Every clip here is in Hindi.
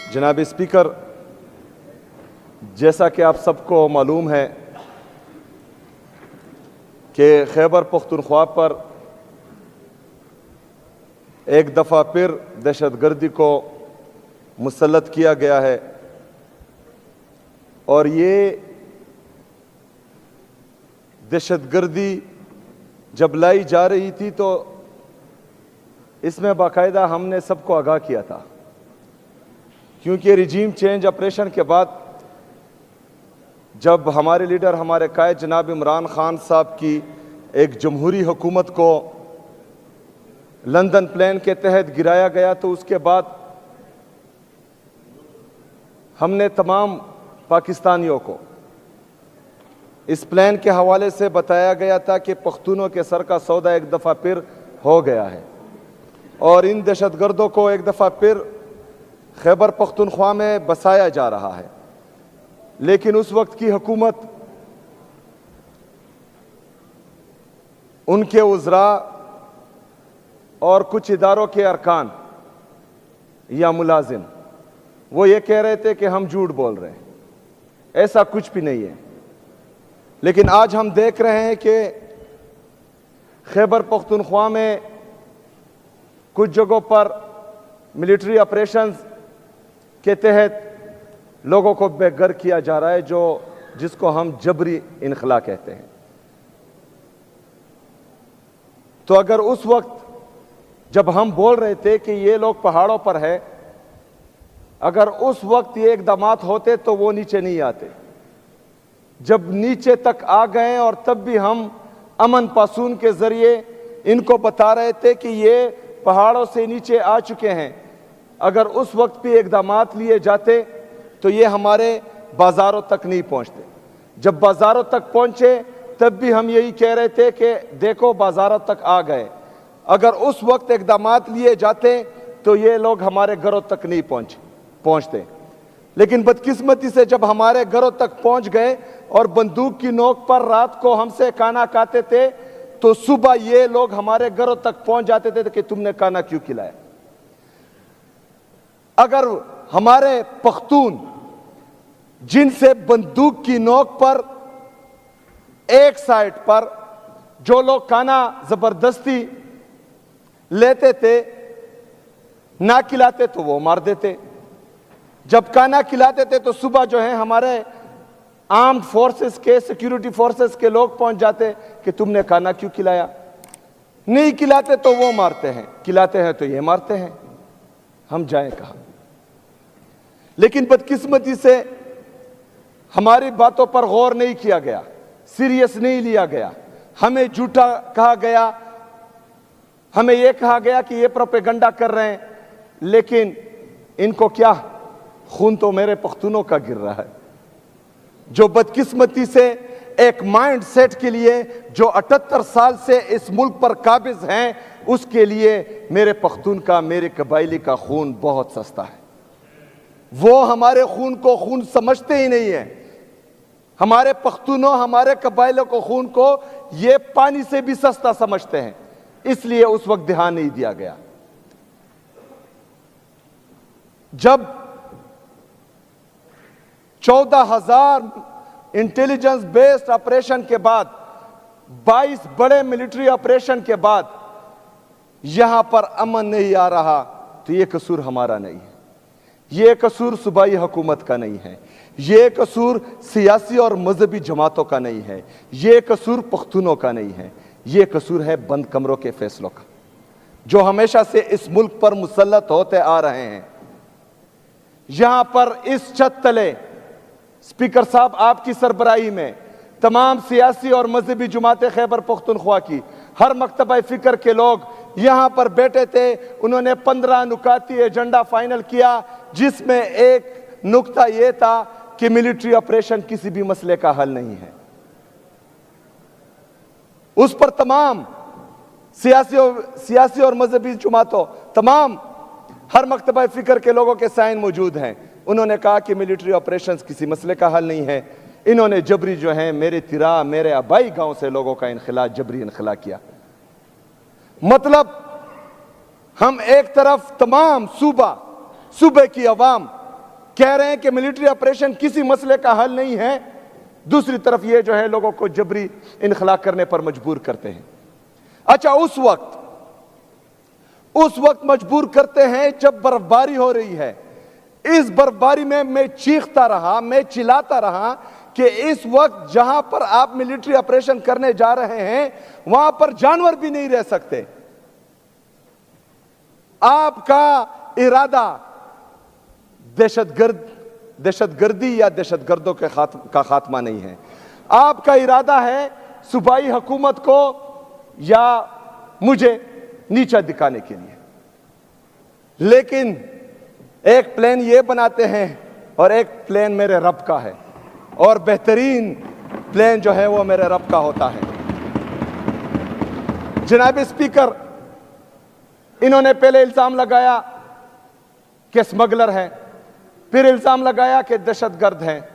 जनाब स्पीकर, जैसा कि आप सबको मालूम है कि खैबर पख्तूनख्वा पर एक दफ़ा फिर दहशतगर्दी को मुसल्लत किया गया है और ये दहशतगर्दी जब लाई जा रही थी तो इसमें बाकायदा हमने सबको आगाह किया था, क्योंकि रिजीम चेंज ऑपरेशन के बाद जब हमारे लीडर, हमारे कायद जनाब इमरान खान साहब की एक जमहूरी हुकूमत को लंदन प्लान के तहत गिराया गया, तो उसके बाद हमने तमाम पाकिस्तानियों को इस प्लान के हवाले से बताया गया था कि पख्तूनों के सर का सौदा एक दफ़ा फिर हो गया है और इन दहशतगर्दों को एक दफ़ा फिर खैबर पख्तूनख्वा में बसाया जा रहा है। लेकिन उस वक्त की हुकूमत, उनके उज़रा और कुछ इदारों के अरकान या मुलाजिम वो ये कह रहे थे कि हम झूठ बोल रहे हैं, ऐसा कुछ भी नहीं है। लेकिन आज हम देख रहे हैं कि खैबर पख्तूनख्वा में कुछ जगहों पर मिलिट्री ऑपरेशंस के तहत लोगों को बेघर किया जा रहा है, जिसको हम जबरी इनखला कहते हैं। तो अगर उस वक्त जब हम बोल रहे थे कि ये लोग पहाड़ों पर है, अगर उस वक्त ये इक़दामात होते तो वो नीचे नहीं आते। जब नीचे तक आ गए और तब भी हम अमन पासून के जरिए इनको बता रहे थे कि ये पहाड़ों से नीचे आ चुके हैं, अगर उस वक्त भी इक़दामात लिए जाते तो ये हमारे बाज़ारों तक नहीं पहुंचते। जब बाज़ारों तक पहुंचे तब भी हम यही कह रहे थे कि देखो बाज़ारों तक आ गए। अगर उस वक्त इक़दामात लिए जाते तो ये लोग हमारे घरों तक नहीं पहुंचते। लेकिन बदकिस्मती से जब हमारे घरों तक पहुंच गए और बंदूक की नोक पर रात को हमसे खाना खाते थे, तो सुबह ये लोग हमारे घरों तक पहुंच जाते थे कि तुमने खाना क्यों खिलाया। अगर हमारे पख्तून जिनसे बंदूक की नोक पर एक साइड पर जो लोग खाना जबरदस्ती लेते थे, ना खिलाते तो वो मार देते, जब खाना खिलाते थे तो सुबह जो है हमारे आर्म्ड फोर्सेस के, सिक्योरिटी फोर्सेस के लोग पहुंच जाते कि तुमने खाना क्यों खिलाया। नहीं खिलाते तो वो मारते हैं, खिलाते हैं तो ये मारते हैं, हम जाएं कहां। लेकिन बदकिस्मती से हमारी बातों पर गौर नहीं किया गया, सीरियस नहीं लिया गया। हमें झूठा कहा गया, हमें यह कहा गया कि ये प्रोपेगेंडा कर रहे हैं, लेकिन इनको क्या, खून तो मेरे पख्तूनों का गिर रहा है। जो बदकिस्मती से एक माइंड सेट के लिए जो 78 साल से इस मुल्क पर काबिज हैं, उसके लिए मेरे पख्तून का, मेरे कबायली का खून बहुत सस्ता है। वो हमारे खून को खून समझते ही नहीं है। हमारे पख्तूनों, हमारे कबायलों को, खून को ये पानी से भी सस्ता समझते हैं, इसलिए उस वक्त ध्यान नहीं दिया गया। जब 14,000 इंटेलिजेंस बेस्ड ऑपरेशन के बाद, 22 बड़े मिलिट्री ऑपरेशन के बाद यहां पर अमन नहीं आ रहा, तो यह कसूर हमारा नहीं है, यह कसूर सूबाई हुकूमत का नहीं है, यह कसूर सियासी और मजहबी जमातों का नहीं है, यह कसूर पख्तूनों का नहीं है, यह कसूर है बंद कमरों के फैसलों का, जो हमेशा से इस मुल्क पर मुसल्लत होते आ रहे हैं। यहां पर इस छत तले स्पीकर साहब आपकी सरबराही में तमाम सियासी और मजहबी जमातें खैबर पख्तूनख्वा की, हर मकतबा फिक्र के लोग यहां पर बैठे थे। उन्होंने 15 नुकाती एजेंडा फाइनल किया, जिसमें एक नुक्ता यह था कि मिलिट्री ऑपरेशन किसी भी मसले का हल नहीं है। उस पर तमाम सियासी और मजहबी जमातों, तमाम हर मकतबा फिक्र के लोगों के साइन मौजूद हैं। उन्होंने कहा कि मिलिट्री ऑपरेशंस किसी मसले का हल नहीं है। इन्होंने जबरी जो है मेरे तिरा, मेरे आबाई गांव से लोगों का इनखला, जबरी इनखला किया। मतलब हम एक तरफ तमाम सूबे की अवाम कह रहे हैं कि मिलिट्री ऑपरेशन किसी मसले का हल नहीं है, दूसरी तरफ ये जो है लोगों को जबरी इनखला करने पर मजबूर करते हैं। अच्छा, उस वक्त मजबूर करते हैं जब बर्फबारी हो रही है। इस बर्फबारी में मैं चीखता रहा, मैं चिल्लाता रहा कि इस वक्त जहां पर आप मिलिट्री ऑपरेशन करने जा रहे हैं वहां पर जानवर भी नहीं रह सकते। आपका इरादा दहशतगर्दी या दहशतगर्दों का खात्मा नहीं है। आपका इरादा है सूबाई हुकूमत को या मुझे नीचा दिखाने के लिए। लेकिन एक प्लान ये बनाते हैं और एक प्लान मेरे रब का है, और बेहतरीन प्लान जो है वो मेरे रब का होता है। जनाब स्पीकर, इन्होंने पहले इल्जाम लगाया कि स्मगलर हैं, फिर इल्जाम लगाया कि दहशतगर्द हैं।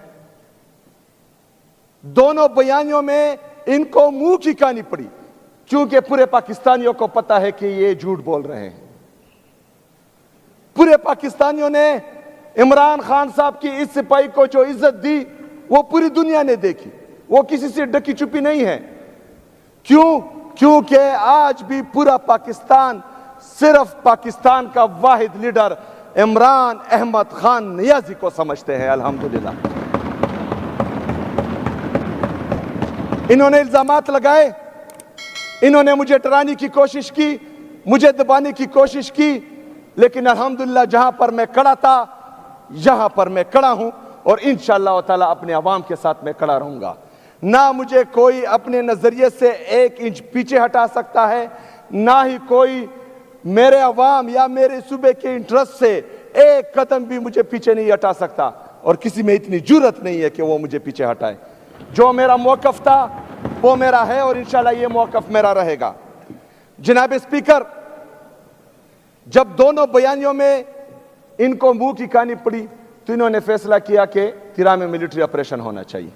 दोनों बयानियों में इनको मुंह की कहानी पड़ी, क्योंकि पूरे पाकिस्तानियों को पता है कि ये झूठ बोल रहे हैं। पूरे पाकिस्तानियों ने इमरान खान साहब की इस सिपाही को जो इज्जत दी वो पूरी दुनिया ने देखी, वो किसी से ढकी छुपी नहीं है। क्यों? क्योंकि आज भी पूरा पाकिस्तान सिर्फ पाकिस्तान का वाहिद लीडर इमरान अहमद खान नियाजी को समझते हैं। अल्हम्दुलिल्लाह। इन्होंने इल्जामात लगाए, इन्होंने मुझे डराने की कोशिश की, मुझे दबाने की कोशिश की, लेकिन अल्हम्दुलिल्लाह जहां पर मैं खड़ा था यहां पर मैं खड़ा हूं, और इंशाअल्लाह ताला अपने अवाम के साथ मैं खड़ा रहूंगा। ना मुझे कोई अपने नजरिए से 1 इंच पीछे हटा सकता है, ना ही कोई मेरे अवाम या मेरे सूबे के इंटरेस्ट से 1 कदम भी मुझे पीछे नहीं हटा सकता, और किसी में इतनी जुर्रत नहीं है कि वो मुझे पीछे हटाए। जो मेरा मौकफ था वो मेरा है, और इंशाअल्लाह ये मौकफ मेरा रहेगा। जनाब स्पीकर, जब दोनों बयानियों में इनको मुंह की कहानी पड़ी तो इन्होंने फैसला किया कि तिरा में मिलिट्री ऑपरेशन होना चाहिए।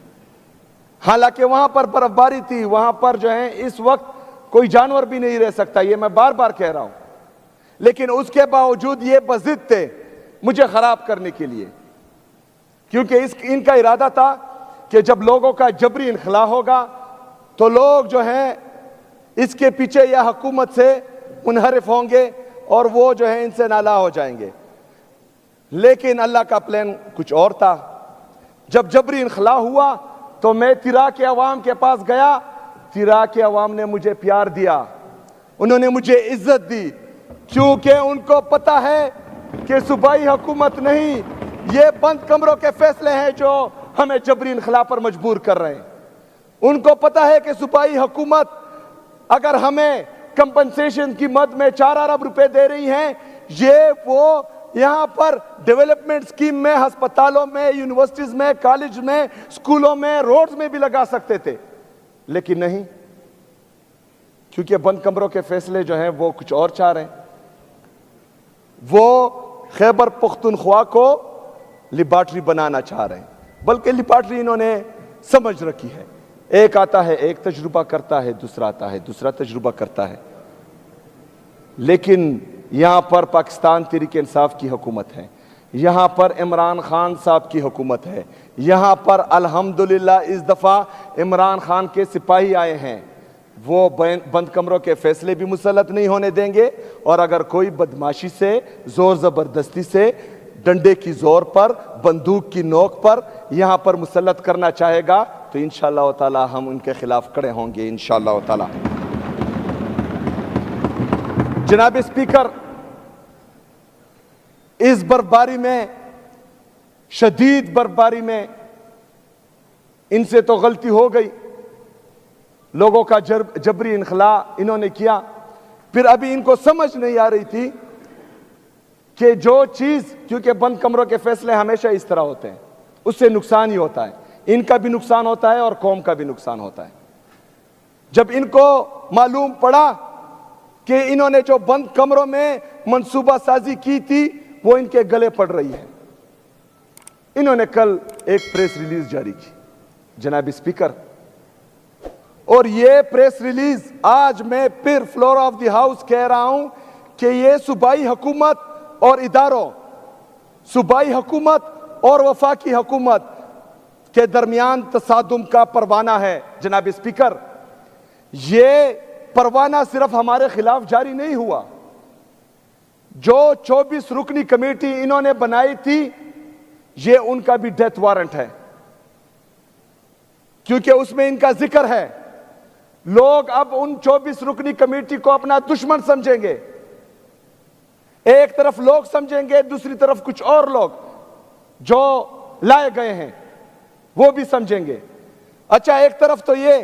हालांकि वहां पर बर्फबारी थी, वहां पर जो है इस वक्त कोई जानवर भी नहीं रह सकता, ये मैं बार बार कह रहा हूं, लेकिन उसके बावजूद ये बज़िद थे मुझे खराब करने के लिए, क्योंकि इनका इरादा था कि जब लोगों का जबरी इनखला होगा तो लोग जो हैं इसके पीछे या हुकूमत से मुनहरिफ होंगे और वो जो है इनसे नाला हो जाएंगे। लेकिन अल्लाह का प्लान कुछ और था। जब जबरी इनखला हुआ तो मैं तिरा के अवाम के पास गया, तिरा के अवाम ने मुझे प्यार दिया, उन्होंने मुझे इज्जत दी, क्योंकि उनको पता है कि सूबाई हुकूमत नहीं, ये बंद कमरों के फैसले हैं जो हमें जबरी इनखला पर मजबूर कर रहे हैं। उनको पता है कि सूबाई हुकूमत अगर हमें कंपनसेशन की मद में 4 अरब रुपए दे रही है, ये वो यहां पर डेवलपमेंट स्कीम में, अस्पतालों में, यूनिवर्सिटीज में, कॉलेज में, स्कूलों में, रोड्स में भी लगा सकते थे, लेकिन नहीं, क्योंकि बंद कमरों के फैसले जो हैं वो कुछ और चाह रहे हैं। वो खैबर पख्तूनख्वा को लिबार्ट्री बनाना चाह रहे हैं, बल्कि लिबार्ट्री इन्होंने समझ रखी है। एक आता है, एक तजुर्बा करता है, दूसरा आता है, दूसरा तजुर्बा करता है। लेकिन यहां पर पाकिस्तान तहरीक इंसाफ की हुकूमत है, यहां पर इमरान खान साहब की हुकूमत है, यहां पर अल्हम्दुलिल्लाह इस दफा इमरान खान के सिपाही आए हैं, वो बंद कमरों के फैसले भी मुसल्लत नहीं होने देंगे, और अगर कोई बदमाशी से, जोर जबरदस्ती से, डंडे की जोर पर, बंदूक की नोक पर यहां पर मुसल्लत करना चाहेगा तो इंशाअल्लाह ताला हम उनके खिलाफ खड़े होंगे इंशाअल्लाह ताला। जनाब स्पीकर, इस बर्फबारी में, शदीद बर्फबारी में इनसे तो गलती हो गई, लोगों का जबरी इनखला इन्होंने किया। फिर अभी इनको समझ नहीं आ रही थी कि जो चीज, क्योंकि बंद कमरों के फैसले हमेशा इस तरह होते हैं, उससे नुकसान ही होता है, इनका भी नुकसान होता है और कौम का भी नुकसान होता है। जब इनको मालूम पड़ा कि इन्होंने जो बंद कमरों में मंसूबा साजी की थी वो इनके गले पड़ रही है, इन्होंने कल एक प्रेस रिलीज जारी की जनाब स्पीकर, और ये प्रेस रिलीज आज मैं फिर फ्लोर ऑफ द हाउस कह रहा हूं कि ये सूबाई हुकूमत और इदारों, सूबाई हुकूमत और वफाकी हुकूमत के दरमियान तसादुम का परवाना है। जनाब स्पीकर, ये परवाना सिर्फ हमारे खिलाफ जारी नहीं हुआ, जो 24 रुकनी कमेटी इन्होंने बनाई थी, ये उनका भी डेथ वारंट है, क्योंकि उसमें इनका जिक्र है। लोग अब उन 24 रुकनी कमेटी को अपना दुश्मन समझेंगे। एक तरफ लोग समझेंगे, दूसरी तरफ कुछ और लोग जो लाए गए हैं वो भी समझेंगे। अच्छा, एक तरफ तो ये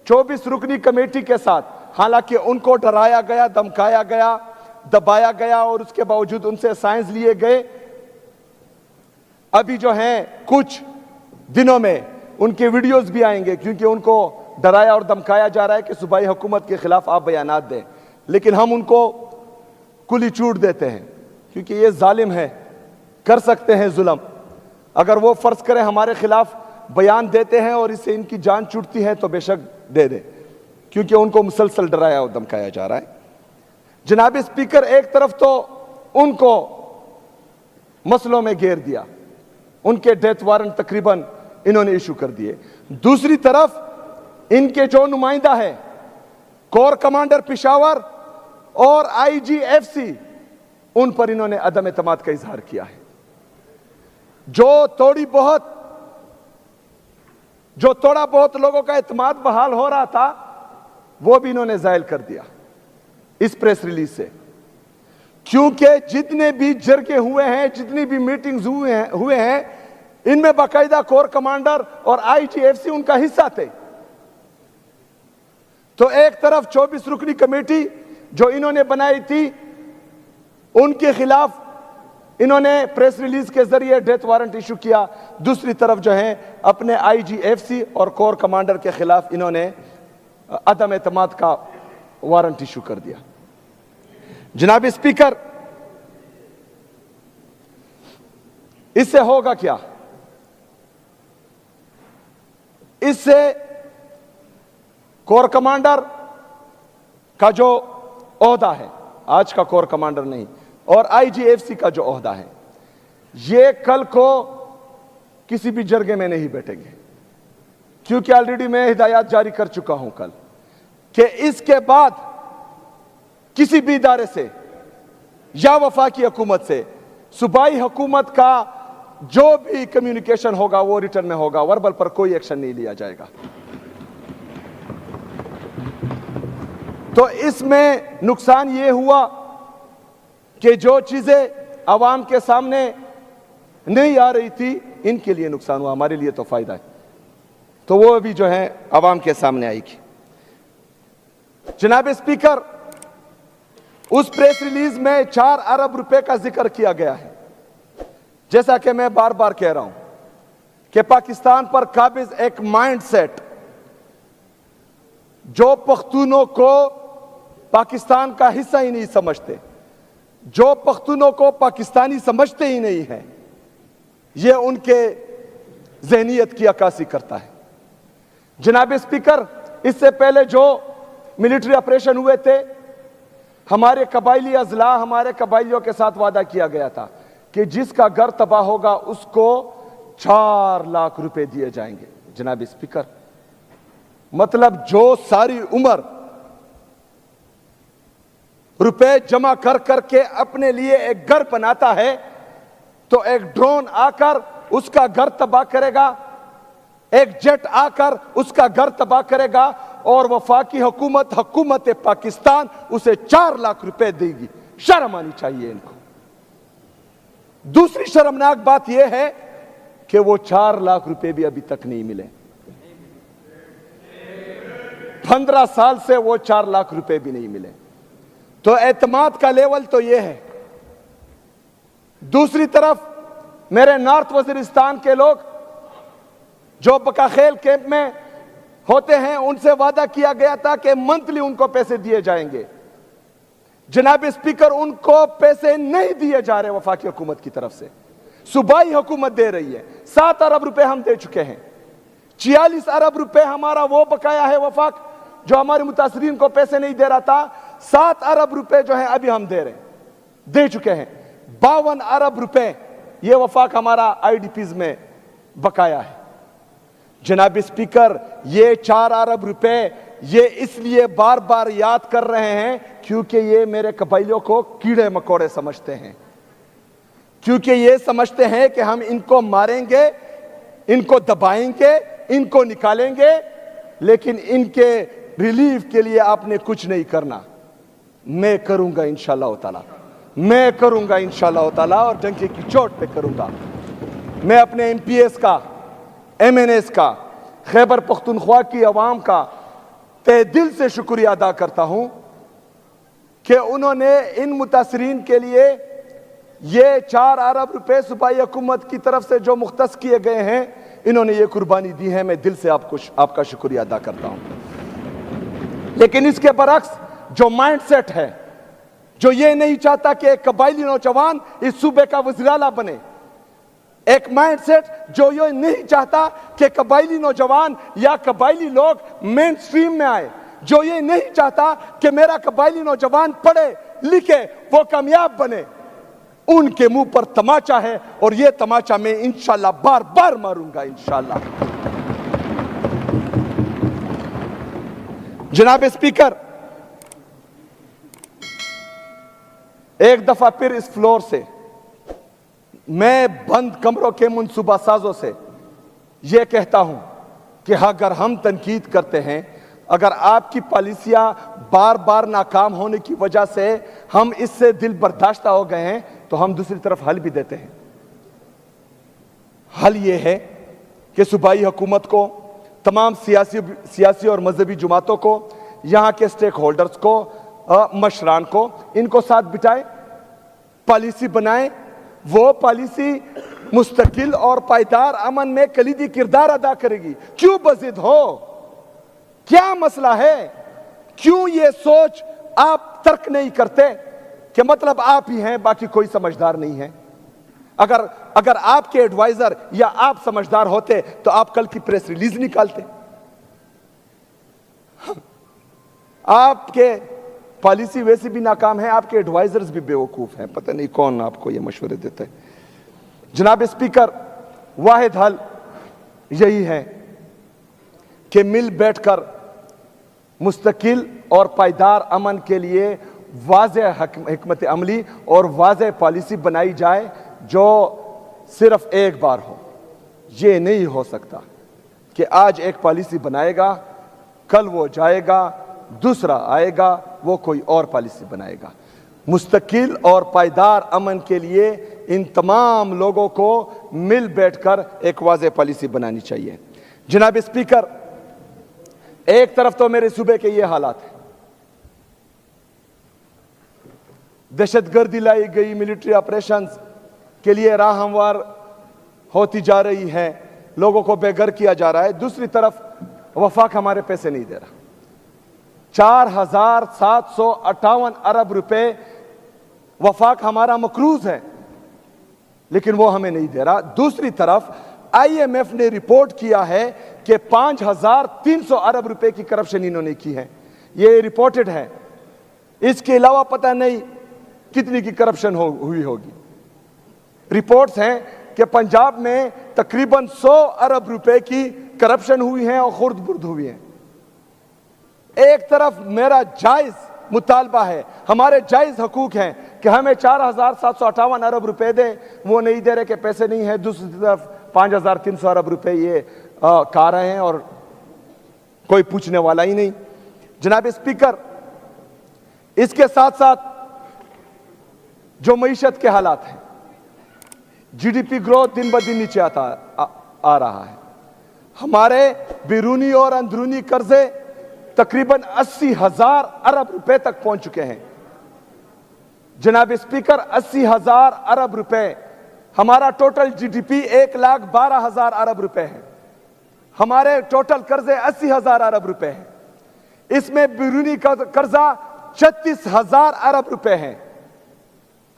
24 रुकनी कमेटी के साथ, हालांकि उनको डराया गया, धमकाया गया, दबाया गया और उसके बावजूद उनसे साइंस लिए गए। अभी जो हैं कुछ दिनों में उनके वीडियोस भी आएंगे, क्योंकि उनको डराया और धमकाया जा रहा है कि सूबाई हुकूमत के खिलाफ आप बयानात दें, लेकिन हम उनको कुली चूट देते हैं, क्योंकि ये जालिम है, कर सकते हैं जुल्म। अगर वो फर्ज करें हमारे खिलाफ बयान देते हैं और इससे इनकी जान छूटती है तो बेशक दे दे, क्योंकि उनको मुसलसल डराया और धमकाया जा रहा है। जनाब स्पीकर, एक तरफ तो उनको मसलों में घेर दिया, उनके डेथ वारंट तकरीबन इन्होंने इशू कर दिए। दूसरी तरफ इनके जो नुमाइंदा है कोर कमांडर पिशावर और IGFC, उन पर इन्होंने अदम एतमाद का इजहार किया है। जो थोड़ा बहुत लोगों का एतमाद बहाल हो रहा था, वो भी इन्होंने जायल कर दिया इस प्रेस रिलीज से, क्योंकि जितने भी जरगे हुए हैं, जितनी भी मीटिंग्स हुए हैं, इनमें बाकायदा कोर कमांडर और IGFC उनका हिस्सा थे। तो एक तरफ 24 रुकनी कमेटी जो इन्होंने बनाई थी, उनके खिलाफ इन्होंने प्रेस रिलीज के जरिए डेथ वारंट इशू किया, दूसरी तरफ जो है अपने IGFC और कोर कमांडर के खिलाफ इन्होंने अदम एतमाद का वारंट इशू कर दिया। जनाब स्पीकर, इससे होगा क्या? इससे कोर कमांडर का जो ओहदा है, आज का कोर कमांडर नहीं, और IGFC का जो ओहदा है, ये कल को किसी भी जरगे में नहीं बैठेंगे, क्योंकि ऑलरेडी मैं हिदायत जारी कर चुका हूं कल कि इसके बाद किसी भी इदारे से या वफाकी हुकूमत से सूबाई हुकूमत का जो भी कम्युनिकेशन होगा वो रिटर्न में होगा, वर्बल पर कोई एक्शन नहीं लिया जाएगा। तो इसमें नुकसान ये हुआ कि जो चीजें आवाम के सामने नहीं आ रही थी, इनके लिए नुकसान हुआ, हमारे लिए तो फायदा है। तो वो अभी जो है आवाम के सामने आएगी। जनाब स्पीकर, उस प्रेस रिलीज में 4 अरब रुपए का जिक्र किया गया है। जैसा कि मैं बार बार कह रहा हूं कि पाकिस्तान पर काबिज एक माइंडसेट, जो पख्तूनों को पाकिस्तान का हिस्सा ही नहीं समझते, जो पख्तूनों को पाकिस्तानी समझते ही नहीं है, यह उनके ज़हनियत की अक्कासी करता है। जनाब स्पीकर, इससे पहले जो मिलिट्री ऑपरेशन हुए थे, हमारे कबायली अजला, हमारे कबायलियों के साथ वादा किया गया था कि जिसका घर तबाह होगा उसको 4 लाख रुपए दिए जाएंगे। जनाब स्पीकर, मतलब जो सारी उम्र रुपए जमा कर करके अपने लिए एक घर बनाता है, तो एक ड्रोन आकर उसका घर तबाह करेगा, एक जेट आकर उसका घर तबाह करेगा, और वफाकी हुकूमत पाकिस्तान उसे 4 लाख रुपए देगी। शर्म आनी चाहिए इनको। दूसरी शर्मनाक बात यह है कि वो 4 लाख रुपए भी अभी तक नहीं मिले। 15 साल से वो 4 लाख रुपए भी नहीं मिले। तो एतमाद का लेवल तो ये है। दूसरी तरफ मेरे नॉर्थ वजीरिस्तान के लोग जो बकाखेल कैंप में होते हैं, उनसे वादा किया गया था कि मंथली उनको पैसे दिए जाएंगे। जनाब स्पीकर, उनको पैसे नहीं दिए जा रहे वफाकी हुकूमत की तरफ से, सूबाई हुकूमत दे रही है। 7 अरब रुपए हम दे चुके हैं। 46 अरब रुपए हमारा वो बकाया है वफाक, जो हमारे मुतासरीन को पैसे नहीं दे रहा था। 7 अरब रुपए जो है अभी हम दे चुके हैं। 52 अरब रुपए ये वफाक हमारा आईडीपीज में बकाया है। जनाब स्पीकर, ये 4 अरब रुपए ये इसलिए बार बार याद कर रहे हैं क्योंकि ये मेरे कबाइलियों को कीड़े मकोड़े समझते हैं, क्योंकि ये समझते हैं कि हम इनको मारेंगे, इनको दबाएंगे, इनको निकालेंगे, लेकिन इनके रिलीफ के लिए आपने कुछ नहीं करना। मैं करूंगा इंशाअल्लाह ताला, मैं करूंगा इंशाअल्लाह ताला, और डंके की चोट पे करूंगा। मैं अपने एमपीएस का, एमएनएस का, खैबर पख्तूनख्वा की आवाम का तहे दिल से शुक्रिया अदा करता हूं कि उन्होंने इन मुतासरीन के लिए ये 4 अरब रुपए सूबाई हुकूमत की तरफ से जो मुख्तस किए गए हैं, इन्होंने ये कुर्बानी दी है। मैं दिल से आपका शुक्रिया अदा करता हूं। लेकिन इसके बरक्स जो माइंडसेट है, जो ये नहीं चाहता कि एक कबाइली नौजवान इस सूबे का वज़ीर आला बने, एक माइंडसेट जो ये नहीं चाहता कि कबाइली नौजवान या कबाइली लोग मेन स्ट्रीम में आए, जो ये नहीं चाहता कि मेरा कबाइली नौजवान पढ़े लिखे वो कामयाब बने, उनके मुंह पर तमाचा है, और ये तमाचा मैं इंशाल्लाह बार बार मारूंगा इंशाल्लाह। जनाब स्पीकर, एक दफा फिर इस फ्लोर से मैं बंद कमरों के मुनसूबा साजों से यह कहता हूं कि अगर हम तनकीद करते हैं, अगर आपकी पॉलिसियां बार बार नाकाम होने की वजह से हम इससे दिल बर्दाश्त हो गए हैं, तो हम दूसरी तरफ हल भी देते हैं। हल यह है कि सूबाई हुकूमत को, तमाम सियासी और मजहबी जमातों को, यहां के स्टेक होल्डर्स को, मशरान को, इनको साथ बिठाएं, पॉलिसी बनाएं। वो पॉलिसी मुस्तकिल और पायदार अमन में कलीदी किरदार अदा करेगी। क्यों बज़िद हो? क्या मसला है? क्यों ये सोच आप तर्क नहीं करते कि मतलब आप ही हैं, बाकी कोई समझदार नहीं है? अगर आपके एडवाइजर या आप समझदार होते तो आप कल की प्रेस रिलीज निकालते। आपके पॉलिसी वैसे भी नाकाम है, आपके एडवाइजर्स भी बेवकूफ हैं, पता नहीं कौन आपको ये मशवरे देता है। जनाब स्पीकर, वाहिद हल यही है कि मिल बैठकर मुस्तकिल और पायदार अमन के लिए वाज़ेह हिकमत अमली और वाज़ेह पॉलिसी बनाई जाए जो सिर्फ एक बार हो। ये नहीं हो सकता कि आज एक पॉलिसी बनाएगा, कल वो जाएगा, दूसरा आएगा, वो कोई और पॉलिसी बनाएगा। मुस्तकिल और पायदार अमन के लिए इन तमाम लोगों को मिल बैठकर एक वाज़ेह पॉलिसी बनानी चाहिए। जनाब स्पीकर, एक तरफ तो मेरे सूबे के ये हालात हैं, दहशतगर्दी लाई गई, मिलिट्री ऑपरेशंस के लिए राह हमवार होती जा रही है, लोगों को बेघर किया जा रहा है। दूसरी तरफ वफाक हमारे पैसे नहीं दे रहा। 4758 अरब रुपए वफाक हमारा मकरूज है, लेकिन वो हमें नहीं दे रहा। दूसरी तरफ IMF ने रिपोर्ट किया है कि 5300 अरब रुपए की करप्शन इन्होंने की है, ये रिपोर्टेड है। इसके अलावा पता नहीं कितनी की करप्शन हुई होगी। रिपोर्ट्स हैं कि पंजाब में तकरीबन 100 अरब रुपए की करप्शन हुई है और खुर्द बुर्द हुई है। एक तरफ मेरा जायज मुतालबा है, हमारे जायज हकूक हैं कि हमें 4758 अरब रुपए दें, वो नहीं दे रहे कि पैसे नहीं है। दूसरी तरफ 5300 अरब रुपए ये खा रहे हैं और कोई पूछने वाला ही नहीं। जनाब स्पीकर, इसके साथ साथ जो मईशत के हालात हैं, GDP ग्रोथ दिन ब दिन नीचे आ रहा है। हमारे बैरूनी और अंदरूनी कर्जे तकरीबन 80,000 अरब रुपए तक पहुंच चुके हैं। जनाब स्पीकर, 80,000 अरब रुपए, हमारा टोटल GDP 1,12,000 अरब रुपए है। हमारे टोटल कर्जे 80,000 अरब रुपए हैं। इसमें बैरूनी कर्जा 36,000 अरब रुपए है।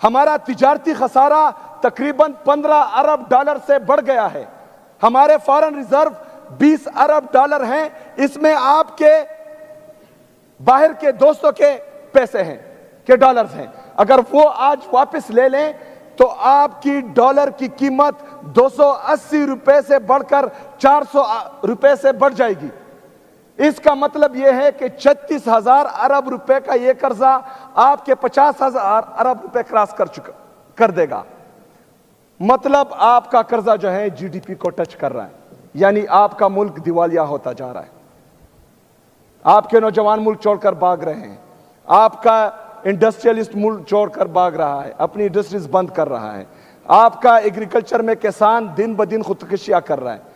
हमारा तिजारती खसारा तकरीबन 15 अरब डॉलर से बढ़ गया है। हमारे फॉरेन रिजर्व 20 अरब डॉलर हैं। इसमें आपके बाहर के दोस्तों के पैसे हैं, के डॉलर्स हैं। अगर वो आज वापस ले लें तो आपकी डॉलर की कीमत 280 रुपए से बढ़कर 400 रुपए से बढ़ जाएगी। इसका मतलब यह है कि 36,000 अरब रुपए का यह कर्जा आपके 50,000 अरब रुपए क्रॉस कर देगा। मतलब आपका कर्जा जो है जीडीपी को टच कर रहा है, यानी आपका मुल्क दिवालिया होता जा रहा है। आपके नौजवान मुल्क छोड़कर भाग रहे हैं, आपका इंडस्ट्रियलिस्ट मुल्क छोड़कर भाग रहा है, अपनी इंडस्ट्रीज बंद कर रहा है, आपका एग्रीकल्चर में किसान दिन ब दिन खुदकुशियां कर रहा है।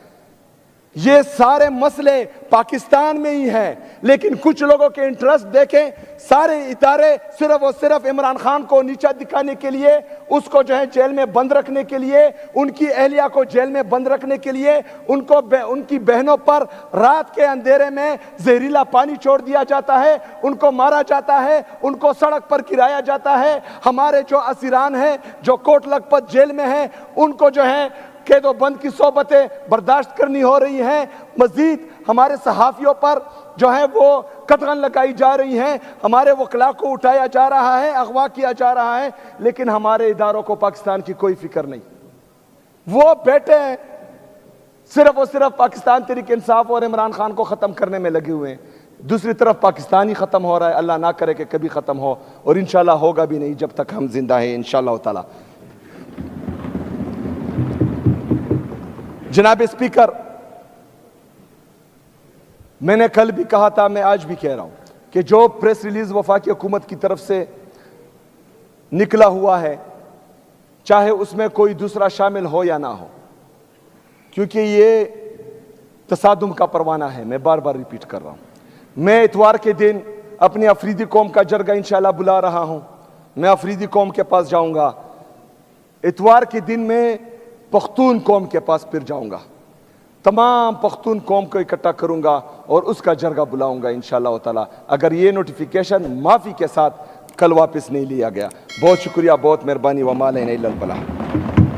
ये सारे मसले पाकिस्तान में ही हैं, लेकिन कुछ लोगों के इंटरेस्ट देखें, सारे इदारे सिर्फ और सिर्फ इमरान खान को नीचा दिखाने के लिए, उसको जो है जेल में बंद रखने के लिए, उनकी अहलिया को जेल में बंद रखने के लिए, उनकी बहनों पर रात के अंधेरे में जहरीला पानी छोड़ दिया जाता है, उनको मारा जाता है, उनको सड़क पर गिराया जाता है। हमारे जो असीरान हैं, जो कोट लखपत जेल में हैं, उनको जो है कैदो बंद की सोबतें बर्दाश्त करनी हो रही हैं। मजीद हमारे सहाफियों पर जो है वो कतगन लगाई जा रही हैं, हमारे वकला को उठाया जा रहा है, अगवा किया जा रहा है, लेकिन हमारे इदारों को पाकिस्तान की कोई फिक्र नहीं। वो बैठे हैं सिर्फ और सिर्फ पाकिस्तान तहरीक इंसाफ और इमरान खान को ख़त्म करने में लगे हुए हैं। दूसरी तरफ पाकिस्तान ही ख़त्म हो रहा है। अल्लाह ना करे कि कभी ख़त्म हो, और इंशाल्लाह होगा भी नहीं जब तक हम जिंदा हैं इंशाल्लाह ताला। जनाब स्पीकर, मैंने कल भी कहा था, मैं आज भी कह रहा हूं कि जो प्रेस रिलीज वफाकी हुकूमत की तरफ से निकला हुआ है, चाहे उसमें कोई दूसरा शामिल हो या ना हो, क्योंकि ये तसादुम का परवाना है। मैं बार बार रिपीट कर रहा हूं। मैं इतवार के दिन अपनी अफरीदी कौम का जरगा इंशाल्लाह बुला रहा हूं। मैं अफरीदी कौम के पास जाऊंगा। इतवार के दिन मैं पख्तून कौम के पास फिर जाऊंगा, तमाम पख्तून कौम को इकट्ठा करूंगा और उसका जरगा बुलाऊंगा इंशाल्लाह ताला, अगर ये नोटिफिकेशन माफी के साथ कल वापस नहीं लिया गया। बहुत शुक्रिया, बहुत मेहरबानी। वमा अलैना इल्लल बलाग।